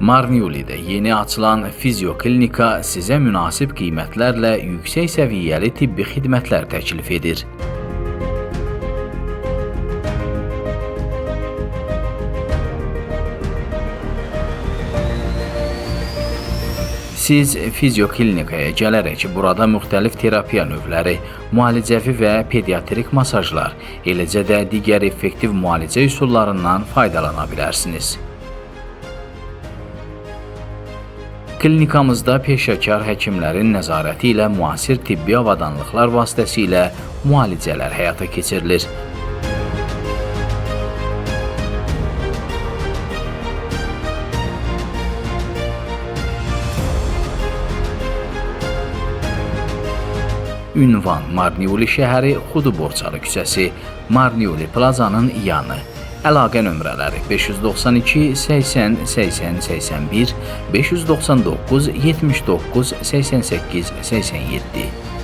Marniuli'də yeni açılan fizioklinika sizə münasib qiymətlərlə yüksək səviyyəli tibbi xidmətlər təklif edir. Siz fizioklinikaya gələrək burada müxtəlif terapiya növləri, müalicəvi və pediatrik masajlar, eləcə də digər effektiv müalicə üsullarından faydalana bilərsiniz. Klinikamızda peşəkar həkimlərin nəzarəti ilə müasir tibbi avadanlıqlar vasitəsilə müalicələr həyata keçirilir. Ünvan Marniuli şəhəri, Xuduborçalı küçəsi, Marniuli plazanın yanı. Əlaqə nömrələri 592 80 80 81, 599 79 88 87.